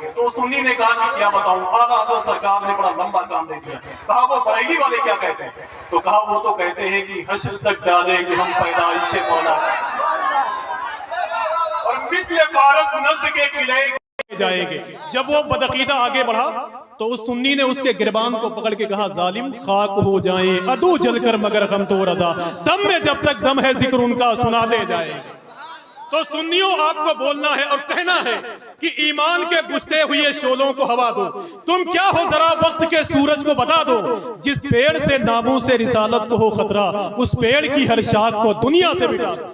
گے۔ تو سنی نے کہا کہ کیا بتاؤں، اعلیٰ حضرت سرکار نے بڑا لمبا کام دے دیا۔ کہا وہ بریلی والے کیا کہتے ہیں؟ تو کہا وہ تو کہتے ہیں کہ حشر تک ڈالیں گے ہم پیدائش مولا، اور مثل فارس نزد کے قلعے جائیں گے۔ جب وہ بدعقیدہ آگے بڑھا تو اس سنی نے اس کے گربان کو پکڑ کے کہا ظالم خاک ہو جائیں عدو جل کر مگر غم تو رضا، دم میں جب تک دم ہے ذکر ان کا سنا دے جائے۔ تو سنیوں آپ کو بولنا ہے اور کہنا ہے کہ ایمان کے بجھتے ہوئے شعلوں کو ہوا دو، تم کیا ہو ذرا وقت کے سورج کو بتا دو، جس پیڑ سے ناموس رسالت کو ہو خطرہ اس پیڑ کی ہر شاخ کو دنیا سے مٹا دو۔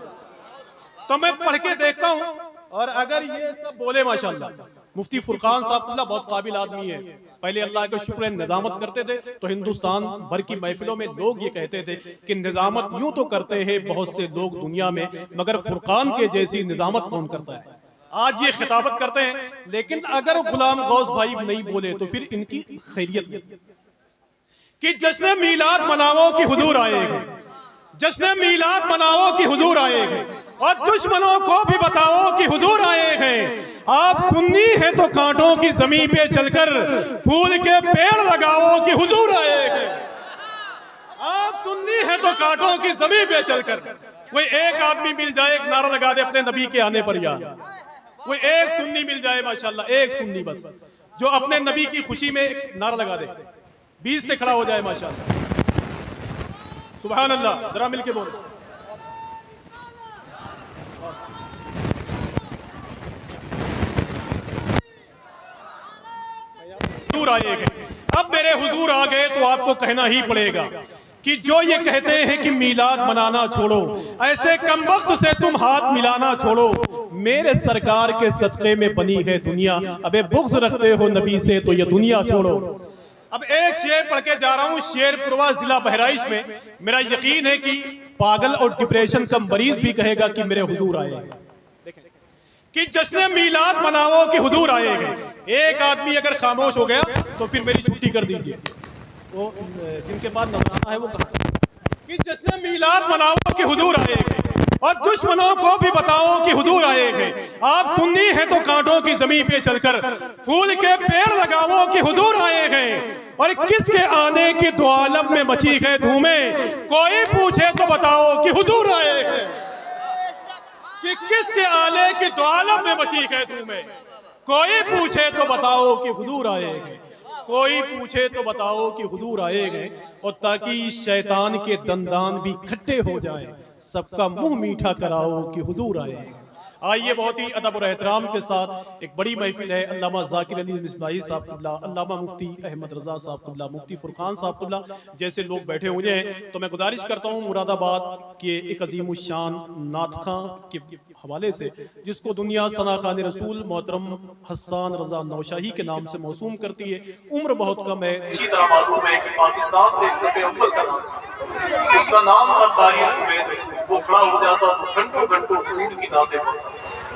تو میں پڑھ کے دیکھتا ہوں اور اگر یہ سب بولے ماشاءاللہ، مفتی فرقان صاحب اللہ بہت قابل آدمی ہے، پہلے اللہ کا شکر نظامت کرتے تھے تو ہندوستان بھر کی محفلوں میں لوگ یہ کہتے تھے کہ نظامت یوں تو کرتے ہیں بہت سے لوگ دنیا میں، مگر فرقان کے جیسی نظامت کون کرتا ہے۔ آج یہ خطابت کرتے ہیں، لیکن اگر غلام غوث بھائی نہیں بولے تو پھر ان کی خیریت نہیں کہ جشن میلاد مناؤ کہ حضور آئے گا، جشن میلاد مناؤ کہ حضور آئے گا، اور دشمنوں کو بھی بتاؤ کہ حضور آئے ہیں۔ آپ سنی ہیں تو کانٹوں کی زمین پہ چل کر پھول کے پیڑ لگاؤ کہ حضور آئے ہیں۔ آپ سنی ہیں تو کانٹوں کی زمین پہ چل کر، کوئی ایک آدمی مل جائے ایک نعرہ لگا دے اپنے نبی کے آنے پر یار، کوئی ایک سنی مل جائے ماشاءاللہ، ایک سنی بس جو اپنے نبی کی خوشی میں ایک نعرہ لگا دے، بیچ سے کھڑا ہو جائے ماشاءاللہ، سبحان اللہ، ذرا مل کے بولو۔ حضور آئے گئے، اب میرے حضور آ گئے تو آپ کو کہنا ہی پڑے گا کہ جو یہ کہتے ہیں کہ میلاد منانا چھوڑو، ایسے کم وقت سے تم ہاتھ ملانا چھوڑو، میرے سرکار کے صدقے میں بنی ہے دنیا، ابے بغض رکھتے ہو نبی سے تو یہ دنیا چھوڑو۔ اب ایک شعر پڑھ کے جا رہا ہوں شیر پوروا ضلع بہرائچ میں، میرا یقین ہے کہ پاگل اور ڈپریشن کا مریض بھی کہے گا کہ میرے حضور آئے گا، کہ جشن میلاد مناؤ کہ حضور آئے گا۔ ایک آدمی اگر خاموش ہو گیا تو پھر میری چھٹی کر دیجئے، وہ جن کے پاس نظرانہ ہے وہ کہاں، کہ جشن میلاد مناؤ کہ حضور آئے گا، اور دشمنوں کو بھی بتاؤ کہ حضور آئے گے۔ آپ سنی ہیں تو کانٹوں کی زمین پہ چل کر پھول کے پیڑ لگاؤ کہ حضور آئے گے، اور کس کے آنے کی دو عالم میں مچی ہے دھومیں، کوئی پوچھے تو بتاؤ کہ حضور آئے گے، کہ کس کے آنے کی دو عالم میں مچی ہے دھومیں، کوئی پوچھے تو بتاؤ کہ حضور آئے گے، کوئی پوچھے تو بتاؤ کہ حضور آئے گے، اور تاکہ شیطان کے دندان بھی کھٹے ہو جائیں، سب کا منہ میٹھا کراؤ کہ حضور آئے گے۔ آئیے بہت ہی ادب اور احترام کے ساتھ ایک بڑی محفل ہے، علامہ ذاکر علی مصباحی صاحب قبلہ، علامہ مفتی احمد رضا صاحب قبلہ، مفتی فرقان صاحب قبلہ جیسے لوگ بیٹھے ہوئے ہیں، تو میں گزارش کرتا ہوں مراد آباد کے ایک عظیم الشان نعت خواں کے حوالے سے، جس کو دنیا ثنا خان رسول محترم حسان رضا نوشاہی کے نام سے موسوم کرتی ہے، عمر بہت کم ہے۔ اسی طرح معلوم ہے کہ پاکستان میں صف اول کا نام، اس کا نام تھا قاری زبید رسول، وہ کھڑا ہو جاتا تو گھنٹوں گھنٹوں حضور کی نعتیں پڑھتا،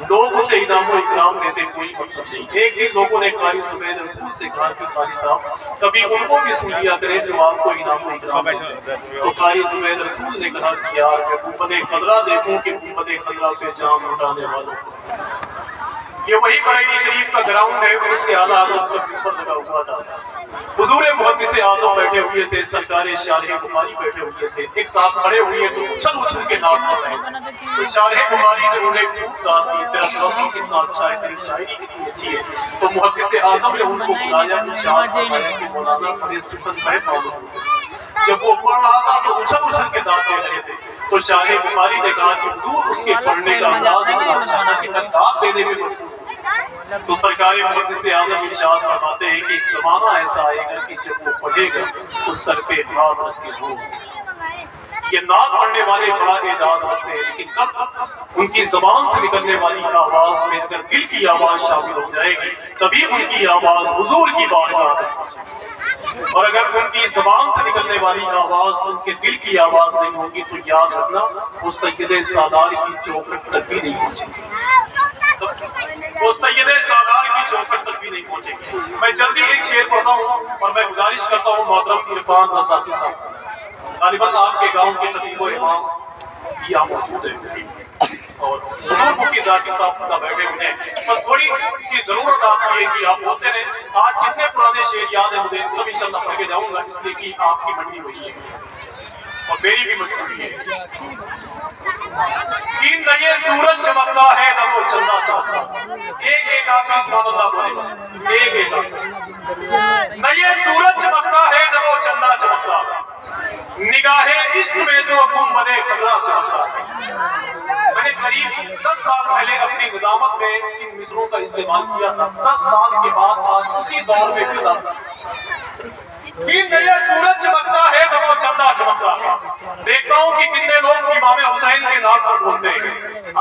لوگ اسے انعام و اکرام دیتے، کوئی مطلب نہیں۔ ایک دن لوگوں نے قاری زبید رسول سے کہا کہ قاری صاحب کبھی ان کو بھی سن لیا کریں جو آپ کو انعام و اکرام دیتے، تو قاری زبید رسول نے کہا کہ یار میں گنبد خضرا دیکھوں کہ گنبد خضرا پہ جام لٹانے والوں کو، یہ وہی بریلی شریف کا گراؤنڈ ہے، اس کے اعلیٰ حضرت کا منبر لگا ہوا تھا، حضور محدث اعظم بیٹھے ہوئے تھے، سرکار شارح بخاری بیٹھے ہوئے تھے، ایک صاحب کھڑے ہوئے تو اچھل اچھل کے نعت پڑھ رہے تھے، تو شارح بخاری نے انہیں خوب داد دی، تیرا قلم کتنا اچھا ہے، تیری شاعری کتنی اچھی ہے، تو محدث اعظم نے ان کو بلایا، ارشاد فرمایا کہ مولانا بڑے سخن میں معلوم ہوتے، جب وہ پڑھ رہا تھا تو اچھل اچھل کے داد دے رہے تھے، تو شارح بخاری نے کہا کہ حضور اس کے پڑھنے کا انداز اتنا اچھا تھا کہ میں داد دینے میں مجبور ہوں۔ تو سرکار محدث اعظم ارشاد فرماتے ہیں کہ ایک زمانہ ایسا آئے گا کہ جب وہ پڑھے گا تو سر پہ ہاتھ رکھ کے رو، یہ نعت پڑھنے والے بڑا اعزاز رکھتے ہیں، لیکن تب ان کی زبان سے نکلنے والی آواز میں اگر دل کی آواز شامل ہو جائے گی تبھی ان کی آواز حضور کی بارگاہ تک پہنچے گی، اور اگر ان کی زبان سے نکلنے والی آواز ان کے دل کی آواز نہیں ہوگی تو یاد رکھنا وہ سید سادات کی چوکھٹ تک بھی نہیں پہنچے گی، وہ سید سادات کی چوکھٹ تک بھی نہیں پہنچے گی۔ میں جلدی ایک شعر پڑھتا ہوں اور میں گزارش کرتا ہوں محترم عرفان رضاقی صاحب، غالباً آپ کے گاؤں کے خطیب و امام یہاں موجود ہیں، اور حضور مفتی ذاکر صاحب کا بیٹھے ہوئے ہیں، بس تھوڑی سی ضرورت آپ کی ہے کہ آپ بولتے رہیں. آج جتنے پرانے شعر یاد ہیں مجھے سب انشاءاللہ پڑھ کے جاؤں گا، اس لیے کہ آپ کی منڈی ہوئی ہے اور میری بھی مجبوری ہے. کہ نہ یہ سورج چمکتا ہے نہ وہ چندہ چمکتا. ایک ایک آپ سبحان اللہ بولے بس ایک ایک آپ. نہ یہ سورج چمکتا ہے نہ وہ چندہ چمکتا، نگاہ عشق میں تو گنبد خضرا چمکتا ہے. میں نے قریب 10 سال پہلے اپنی نظامت میں ان مصروں کا استعمال کیا تھا. 10 سال کے بعد آج اسی دور میں پھر تھا کہ نیا سورج چمکتا ہے تو وہ چندہ چمکتا ہے. دیکھتا ہوں کہ کتنے لوگ امام حسین کے نام پر بولتے ہیں.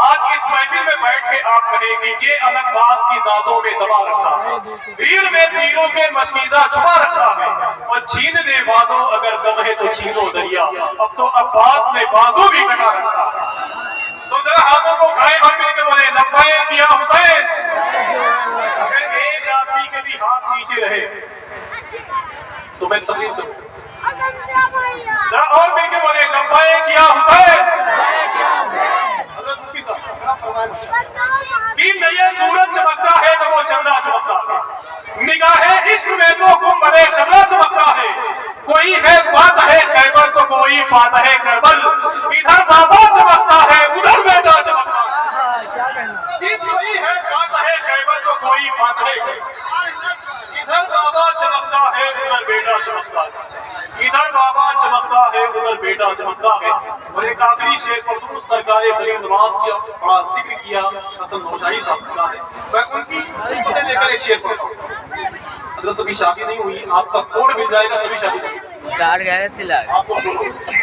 آج اس محفل میں بیٹھ کے آپ کہیں کہ یہ الگ بات کی دانتوں میں دبا رکھا ہے، بھیڑ میں تیروں کے مشکیزہ چھپا رکھا ہے، اور چھیننے والوں اگر دم ہے تو چھینو دریا، اب تو عباس نے بازو بھی کٹا رکھا ہے. تو ذرا ہاتھوں کو اٹھائے اور مل کے بولے لبیک یا حسین. اگر ایک آدمی کے بھی ہاتھ نیچے رہے تو میں تقریر کروں. ذرا اور مل کے بولے لبیک یا حسین. کہ نہ یہ سورج چمکتا ہے تو وہ چندہ چمکتا ہے، نگاہ عشق میں تو گنبد خضرا چمکتا ہے. کوئی ہے فاتح خیبر تو کوئی فاتح کربل، ادھر بابا چمکتا ہے ادھر بیٹا چمکتا ہے. کوئی ہے فاتح خیبر تو کوئی فاتح ادھر بابا چمکتا ہے ادھر بیٹا چمکتا ہے، ادھر بابا چمکتا ہے ادھر بیٹا چمکتا ہے. اور ایک آخری شعر پر سرکار غریب نواز کا بڑا ذکر کیا حسن نوشاہی صاحب کا ہے، میں ان کی خدمتیں لے کر ایک شعر پڑھتا ہوں. حضرت ابھی شادی نہیں ہوئی، آپ کا کوڈ مل جائے گا تبھی شادی نہیں ہوئی.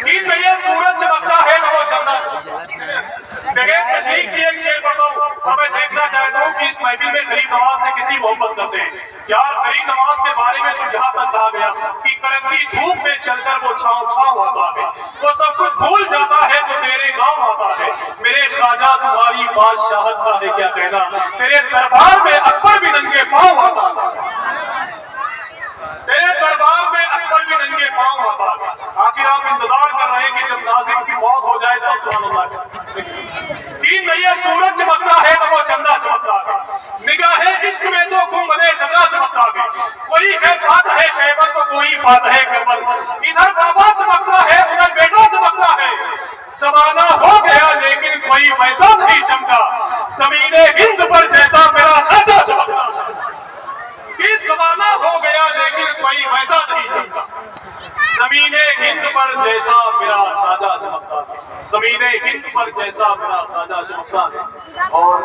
کہ نہ یہ سورج چمکتا ہے نہ وہ چندہ چمکتا. بغیر تشریح کی ایک شعر پڑھتا ہوں اور میں دیکھنا چاہتا ہوں کہ اس محفل میں غریب نواز سے کتنی محبت کرتے ہیں. یار غریب نواز کے بارے میں تو یہاں تک کہا گیا کہ کڑکتی دھوپ میں چل کر وہ چھاؤں چھاؤں آتا ہے، وہ سب کچھ بھول جاتا ہے جو تیرے گاؤں آتا ہے. میرے خواجہ تمہاری بادشاہت کا ہے کیا کہنا، تیرے دربار میں اکبر بھی ننگے پاؤں آتا ہے، تیرے دربار میں اکبر بھی ننگے پاؤں آتا ہے. آخر آپ انتظار کر رہے ہیں کہ جب ناظم کی موت ہو جائے تب سبحان اللہ کا. کہ نہ یہ سورج چمکتا ہے نہ وہ چندہ چمکتا ہے، نگاہ عشق میں تو گنبد خضرا چمکتا ہے. کوئی ہے فاتح خیبر تو کوئی فاتح کربل، ادھر بابا چمکتا ہے ادھر بیٹا چمکتا ہے. زمانہ ہو گیا لیکن کوئی ویسا نہیں چمکا، زمین ہند پر جیسا میرا خواجہ چمکتا ہے. کہ زمانہ ہو گیا لیکن کوئی ویسا نہیں چمکا، زمین ہند پر جیسا میرا خواجہ چمکتا ہے، زمین ہند پر جیسا میرا خواجہ چمکتا ہے. اور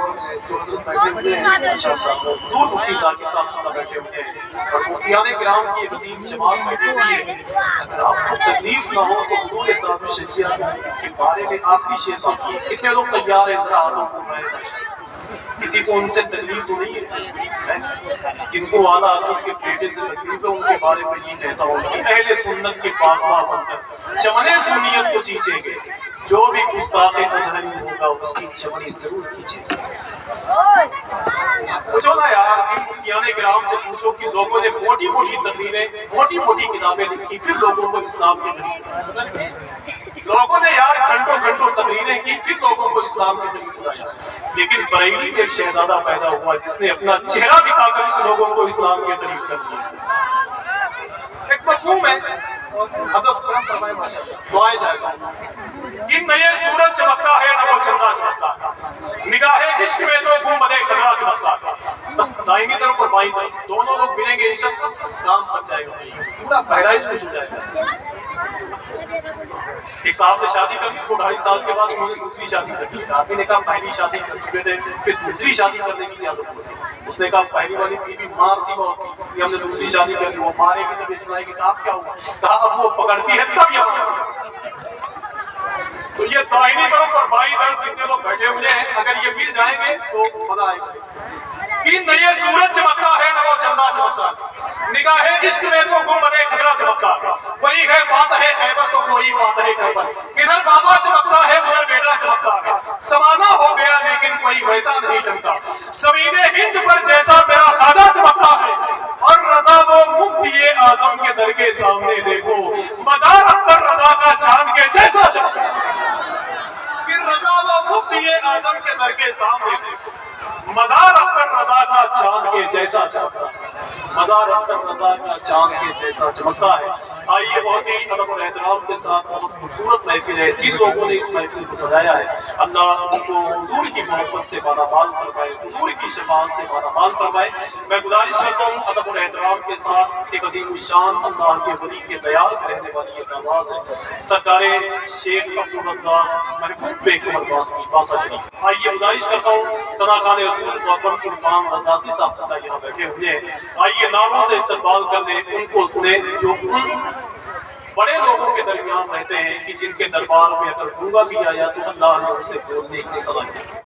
جو حضرت بیٹھے ہوئے ہیں حضور مفتی ذاکر صاحب بیٹھے ہوئے ہیں اور مفتیان کرام کی عظیم جماعت بیٹھی ہوئی ہے. اگر آپ کو تکلیف نہ ہو تو حضور اطاعت الشریعہ کے بارے میں آخری شعر باقی ہے. کتنے لوگ تیار ہیں ذرا ہاتھوں کو اٹھائیں. کسی کو ان سے تکلیف تو نہیں ہے؟ جن کو اعلیٰ حضرت کے بیٹے سے تکلیف ہے ان کے بارے میں یہ کہتا ہوں کہ اہل سنت کے پاکباں بن کر چمن سنیت کو سینچیں گے، جو بھی گستاخ ازہری ہوگا اس کی چمنی ضرور کھینچیں گے. پوچھو نا یار ان مفتیان کرام سے پوچھو کہ لوگوں نے موٹی موٹی تقریریں موٹی موٹی کتابیں لکھی پھر لوگوں کو اسلام کے قریب، لوگوں نے یار گھنٹوں گھنٹوں تقریریں کی پھر لوگوں کو اسلام کے قریب بلایا. لیکن بریلی کے ایک شہزادہ پیدا ہوا جس نے اپنا چہرہ دکھا کر لوگوں کو اسلام کے قریب کر دیا. ایک مفہوم ہے دعائیں جائے کہ نہ یہ سورج چمکتا ہے نہ وہ چندہ چمکتا ہے، نگاہ عشق میں تو گنبد خضرا چمکتا ہے. بس دائیں طرف اور بائیں طرف دونوں لوگ ملیں گے انشاءاللہ کام بن جائے گا، پورا بہرائچ کچھ ہو جائے گا. ایک صاحب نے شادی کر لی تو 2.5 سال کے بعد انہوں نے دوسری شادی کر لی. آدمی نے کہا پہلی شادی کر چکے تھے پھر دوسری شادی کرنے کی کیا ضرورت ہے. اس نے کہا پہلی والی بیوی مارتی بہت تھی اس لیے ہم نے دوسری شادی کر لی. وہ مارے گی تو بیچ گی. آپ کیا ہوا؟ کہا اب وہ پکڑتی ہے تب یہ. تو یہ دائیں طرف اور بائیں طرف جتنے لوگ بیٹھے ہوئے ہیں اگر یہ مل جائیں گے تو مزہ آئے گا. کہ نہ یہ سورج چمکتا ہے نہ وہ چندہ چمکتا ہے، نگاہ عشق میں تو گنبد خضرا چمکتا ہے. کوئی ہے فاتح خیبر تو کوئی فاتح کربل، ادھر بابا چمکتا ہے ادھر بیٹا چمکتا ہے. زمانہ ہو گیا لیکن کوئی ویسا نہیں چمکا، زمین ہند پر جیسا میرا خواجہ چمکتا ہے. اور رضا وہ مفتی اعظم کے در کے سامنے دیکھو، مزار اختر رضا کا چاند کے جیسا چمکتا ہے. پھر رضا وہ مفتی اعظم کے مزار اب تک رضا کا چاند کے جیسا چمکتا ہے۔ آئیے بہت ہی ادب اور احترام کے ساتھ بہت خوبصورت محفل ہے، جن لوگوں نے اس محفل کو سجایا ہے اللہ ان کو حضور کی محبت سے مالا مال فرمائے، حضور کی شفاعت سے مالا مال فرمائے۔ میں گزارش کرتا ہوں ادب اور احترام کے ساتھ ایک عظیم الشان اللہ کے ولی کے دیار میں رہنے والی ایک آواز ہے، سرکار شیخ عبدالرزاق محبوب بیگ عباس کی باسا شریف۔ آئیے گزارش کرتا ہوں صدا خان رسول محترم عرفان رضاقی صاحب اللہ یہاں بیٹھے ہوئے ہیں، آئیے ناموں سے استقبال کر لیں، ان کو سنیں جو ان بڑے لوگوں کے درمیان رہتے ہیں کہ جن کے دربار میں اگر گونگا بھی آیا تو اللہ نے اسے بولنے کی صلاحیت